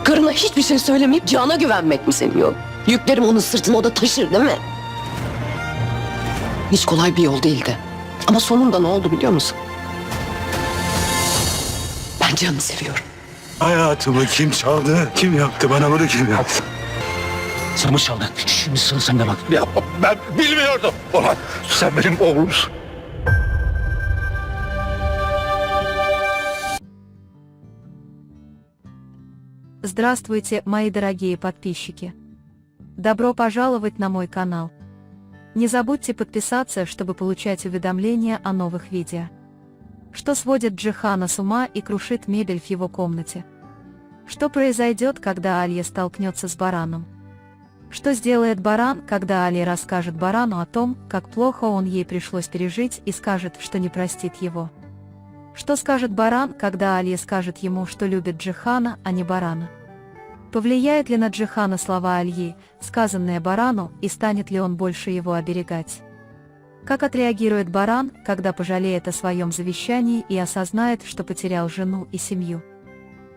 Karına hiçbir şey söylemeyip Cihan'a güvenmek mi senin yolun? Yüklerim onun sırtına, o da taşır değil mi? Hiç kolay bir yol değildi. Ama sonunda ne oldu biliyor musun? Ben Cihan'ı seviyorum. Hayatımı kim çaldı? Kim yaptı? Bana bunu kim yaptı? Sen mi çaldın? Şimdi sıra sende bak. Ya ben bilmiyordum. Ulan sen benim oğlumsun. Здравствуйте, мои дорогие подписчики! Добро пожаловать на мой канал. Не забудьте подписаться, чтобы получать уведомления о новых видео. Что сводит Джихана с ума и крушит мебель в его комнате? Что произойдет, когда Алия столкнется с бараном? Что сделает баран, когда Алия расскажет барану о том, как плохо он ей пришлось пережить, и скажет, что не простит его? Что скажет баран, когда Алия скажет ему, что любит Джихана, а не барана? Повлияет ли на Джихана слова Алии, сказанные барану, и станет ли он больше его оберегать? Как отреагирует баран, когда пожалеет о своем завещании и осознает, что потерял жену и семью?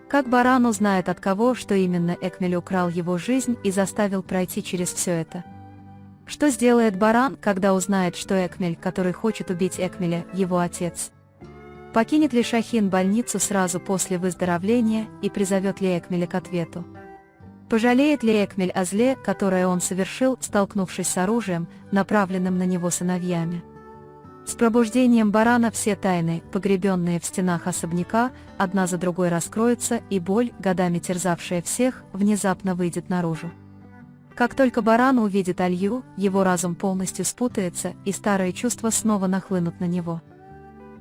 Как баран узнает от кого, что именно Экмель украл его жизнь и заставил пройти через все это? Что сделает баран, когда узнает, что Экмель, который хочет убить Экмеля, его отец? Покинет ли Шахин больницу сразу после выздоровления и призовет ли Экмеля к ответу? Пожалеет ли Экмель о зле, которое он совершил, столкнувшись с оружием, направленным на него сыновьями? С пробуждением барана все тайны, погребенные в стенах особняка, одна за другой раскроются, и боль, годами терзавшая всех, внезапно выйдет наружу. Как только баран увидит Алью, его разум полностью спутается, и старые чувства снова нахлынут на него.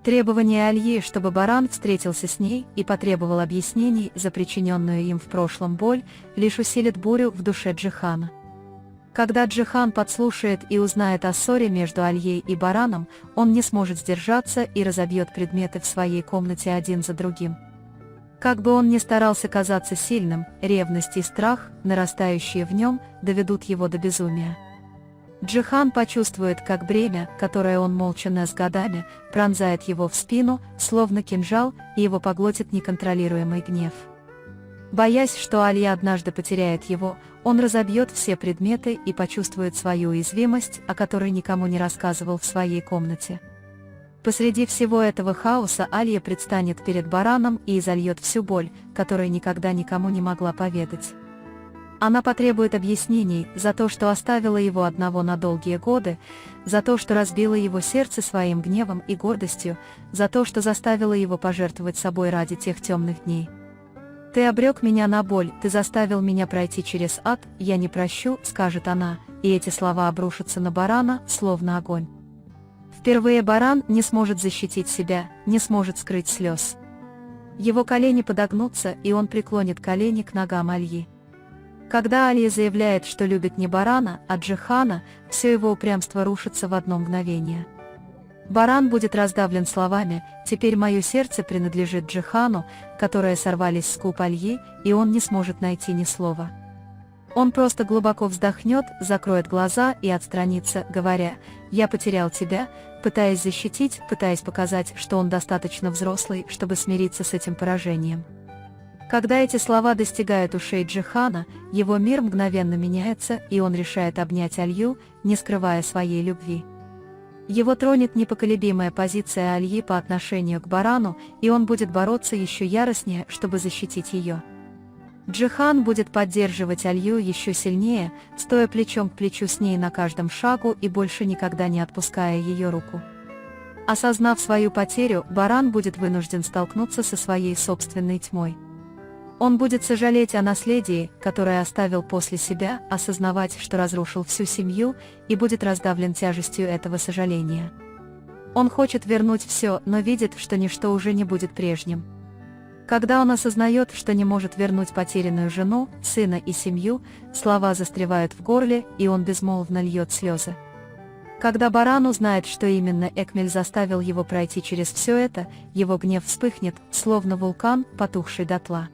Требование Альи, чтобы баран встретился с ней и потребовал объяснений за причиненную им в прошлом боль, лишь усилит бурю в душе Джихана. Когда Джихан подслушает и узнает о ссоре между Альей и бараном, он не сможет сдержаться и разобьет предметы в своей комнате один за другим. Как бы он ни старался казаться сильным, ревность и страх, нарастающие в нем, доведут его до безумия. Джихан почувствует, как бремя, которое он молча нес годами, пронзает его в спину, словно кинжал, и его поглотит неконтролируемый гнев. Боясь, что Алия однажды потеряет его, он разобьет все предметы и почувствует свою уязвимость, о которой никому не рассказывал в своей комнате. Посреди всего этого хаоса Алия предстанет перед бараном и изольет всю боль, которую никогда никому не могла поведать. Она потребует объяснений за то, что оставила его одного на долгие годы, за то, что разбила его сердце своим гневом и гордостью, за то, что заставила его пожертвовать собой ради тех темных дней. «Ты обрек меня на боль, ты заставил меня пройти через ад, я не прощу», — скажет она, и эти слова обрушатся на барана, словно огонь. Впервые баран не сможет защитить себя, не сможет скрыть слез. Его колени подогнутся, и он преклонит колени к ногам Альи. Когда Алия заявляет, что любит не барана, а Джихана, все его упрямство рушится в одно мгновение. Баран будет раздавлен словами «Теперь мое сердце принадлежит Джихану», которые сорвались с губ Альи, и он не сможет найти ни слова. Он просто глубоко вздохнет, закроет глаза и отстранится, говоря «Я потерял тебя», пытаясь защитить, пытаясь показать, что он достаточно взрослый, чтобы смириться с этим поражением. Когда эти слова достигают ушей Джихана, его мир мгновенно меняется, и он решает обнять Алью, не скрывая своей любви. Его тронет непоколебимая позиция Альи по отношению к барану, и он будет бороться еще яростнее, чтобы защитить ее. Джихан будет поддерживать Алью еще сильнее, стоя плечом к плечу с ней на каждом шагу и больше никогда не отпуская ее руку. Осознав свою потерю, баран будет вынужден столкнуться со своей собственной тьмой. Он будет сожалеть о наследии, которое оставил после себя, осознавать, что разрушил всю семью, и будет раздавлен тяжестью этого сожаления. Он хочет вернуть все, но видит, что ничто уже не будет прежним. Когда он осознает, что не может вернуть потерянную жену, сына и семью, слова застревают в горле, и он безмолвно льет слезы. Когда баран узнает, что именно Экмель заставил его пройти через все это, его гнев вспыхнет, словно вулкан, потухший дотла.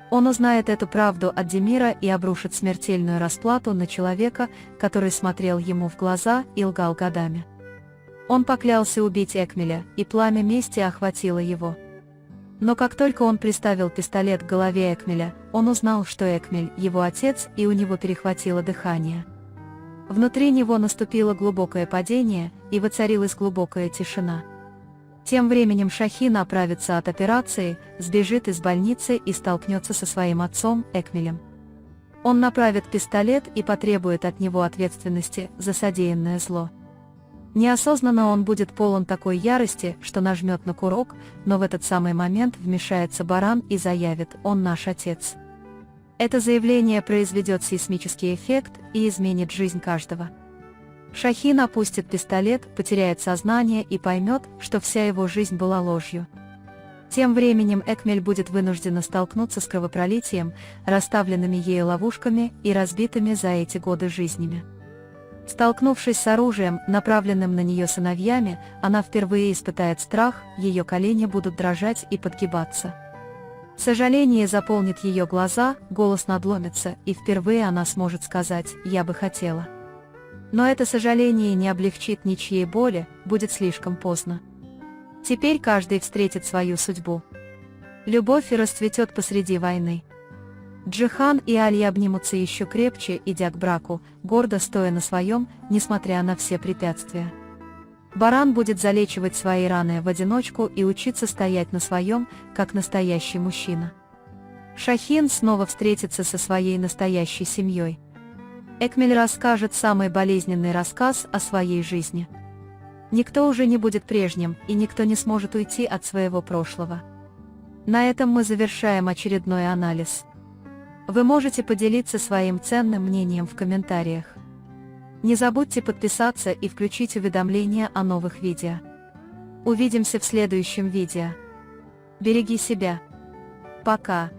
Он узнает эту правду от Демира и обрушит смертельную расплату на человека, который смотрел ему в глаза и лгал годами. Он поклялся убить Экмеля, и пламя мести охватило его. Но как только он приставил пистолет к голове Экмеля, он узнал, что Экмель – его отец, и у него перехватило дыхание. Внутри него наступило глубокое падение, и воцарилась глубокая тишина. Тем временем Шахин оправится от операции, сбежит из больницы и столкнется со своим отцом, Экмелем. Он направит пистолет и потребует от него ответственности за содеянное зло. Неосознанно он будет полон такой ярости, что нажмет на курок, но в этот самый момент вмешается баран и заявит: «Он наш отец». Это заявление произведет сейсмический эффект и изменит жизнь каждого. Шахин опустит пистолет, потеряет сознание и поймет, что вся его жизнь была ложью. Тем временем Экмель будет вынуждена столкнуться с кровопролитием, расставленными ею ловушками и разбитыми за эти годы жизнями. Столкнувшись с оружием, направленным на нее сыновьями, она впервые испытает страх, ее колени будут дрожать и подгибаться. Сожаление заполнит ее глаза, голос надломится, и впервые она сможет сказать: «Я бы хотела». Но это сожаление не облегчит ничьей боли, будет слишком поздно. Теперь каждый встретит свою судьбу. Любовь и расцветет посреди войны. Джихан и Али обнимутся еще крепче, идя к браку, гордо стоя на своем, несмотря на все препятствия. Баран будет залечивать свои раны в одиночку и учиться стоять на своем, как настоящий мужчина. Шахин снова встретится со своей настоящей семьей. Экмель расскажет самый болезненный рассказ о своей жизни. Никто уже не будет прежним, и никто не сможет уйти от своего прошлого. На этом мы завершаем очередной анализ. Вы можете поделиться своим ценным мнением в комментариях. Не забудьте подписаться и включить уведомления о новых видео. Увидимся в следующем видео. Береги себя. Пока.